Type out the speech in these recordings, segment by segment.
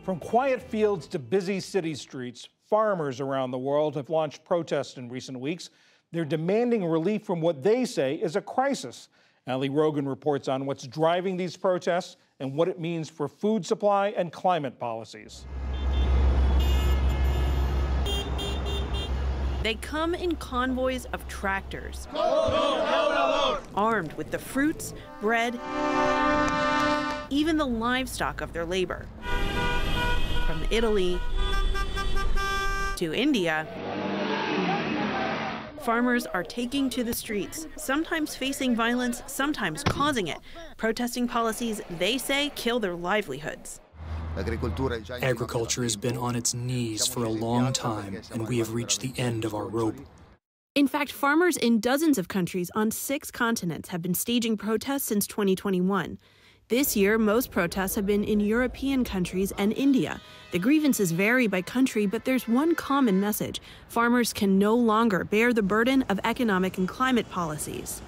From quiet fields to busy city streets, farmers around the world have launched protests in recent weeks. They're demanding relief from what they say is a crisis. Ali Rogan reports on what's driving these protests and what it means for food supply and climate policies. They come in convoys of tractors, armed with the fruits, bread, even the livestock of their labor. From Italy to India, farmers are taking to the streets, sometimes facing violence, sometimes causing it, protesting policies they say kill their livelihoods. Agriculture has been on its knees for a long time, and we have reached the end of our rope. In fact, farmers in dozens of countries on 6 continents have been staging protests since 2021. This year, most protests have been in European countries and India. The grievances vary by country, but there's one common message. Farmers can no longer bear the burden of economic and climate policies.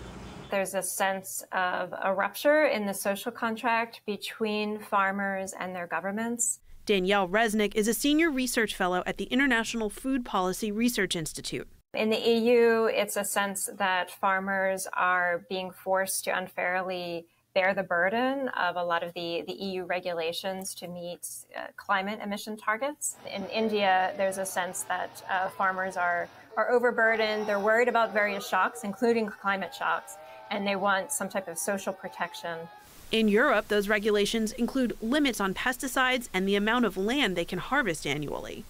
There's a sense of a rupture in the social contract between farmers and their governments. Danielle Resnick is a senior research fellow at the International Food Policy Research Institute. In the EU, it's a sense that farmers are being forced to unfairly bear the burden of a lot of the EU regulations to meet climate emission targets. In India, there's a sense that farmers are overburdened. They're worried about various shocks, including climate shocks, and they want some type of social protection. In Europe, those regulations include limits on pesticides and the amount of land they can harvest annually.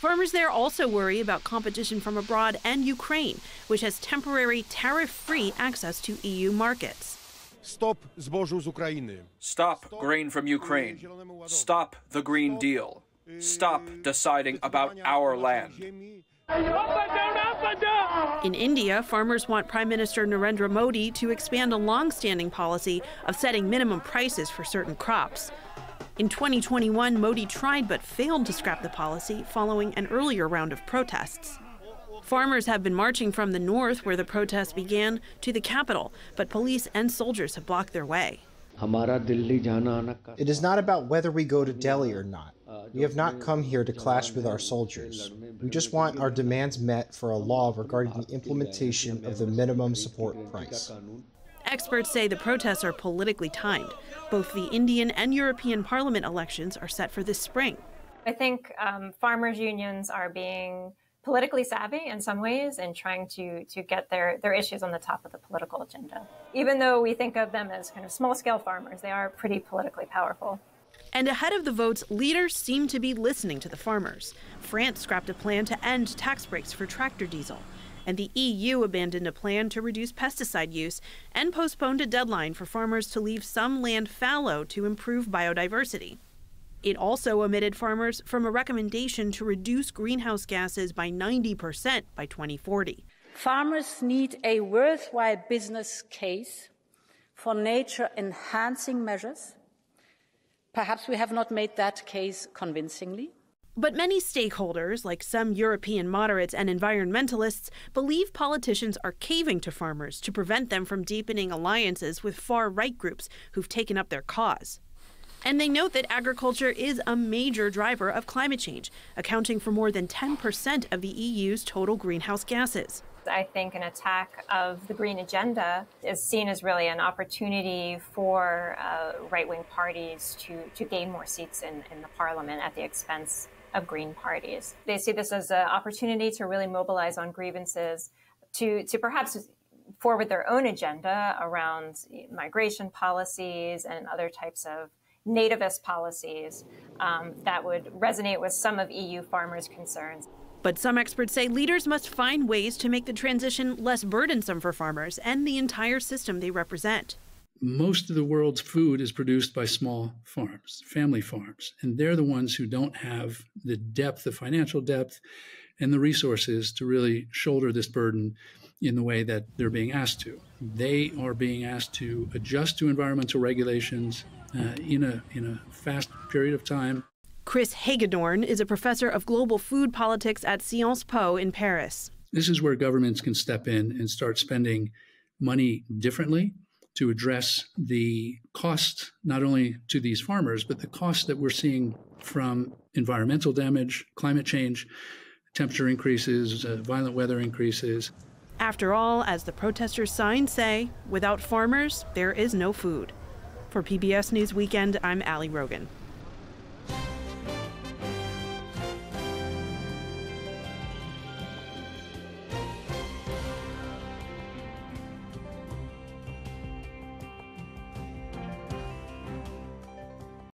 Farmers there also worry about competition from abroad and Ukraine, which has temporary tariff-free access to EU markets. Stop zbożu z Ukrainy. Stop grain from Ukraine. Stop the Green Deal. Stop deciding about our land. In India, farmers want Prime Minister Narendra Modi to expand a long-standing policy of setting minimum prices for certain crops. In 2021, Modi tried but failed to scrap the policy following an earlier round of protests. Farmers have been marching from the north, where the protests began, to the capital, but police and soldiers have blocked their way. It is not about whether we go to Delhi or not. We have not come here to clash with our soldiers. We just want our demands met for a law regarding the implementation of the minimum support price. Experts say the protests are politically timed. Both the Indian and European Parliament elections are set for this spring. I think farmers' unions are being politically savvy in some ways and trying to get their issues on the top of the political agenda. Even though we think of them as kind of small-scale farmers, they are pretty politically powerful. And ahead of the votes, leaders seem to be listening to the farmers. France scrapped a plan to end tax breaks for tractor diesel. And the EU abandoned a plan to reduce pesticide use and postponed a deadline for farmers to leave some land fallow to improve biodiversity. It also omitted farmers from a recommendation to reduce greenhouse gases by 90% by 2040. Farmers need a worthwhile business case for nature-enhancing measures. Perhaps we have not made that case convincingly. But many stakeholders, like some European moderates and environmentalists, believe politicians are caving to farmers to prevent them from deepening alliances with far-right groups who've taken up their cause. And they note that agriculture is a major driver of climate change, accounting for more than 10% of the EU's total greenhouse gases. I think an attack of the green agenda is seen as really an opportunity for right-wing parties to gain more seats in the parliament at the expense of green parties. They see this as an opportunity to really mobilize on grievances, to perhaps forward their own agenda around migration policies and other types of nativist policies that would resonate with some of EU farmers' concerns. But some experts say leaders must find ways to make the transition less burdensome for farmers and the entire system they represent. Most of the world's food is produced by small farms, family farms, and they're the ones who don't have the depth, the financial depth, and the resources to really shoulder this burden in the way that they're being asked to. They are being asked to adjust to environmental regulations in a fast period of time. Chris Hagedorn is a professor of global food politics at Sciences Po in Paris. This is where governments can step in and start spending money differently to address the cost, not only to these farmers, but the cost that we're seeing from environmental damage, climate change, temperature increases, violent weather increases. After all, as the protesters' signs say, without farmers, there is no food. For PBS News Weekend, I'm Allie Rogan.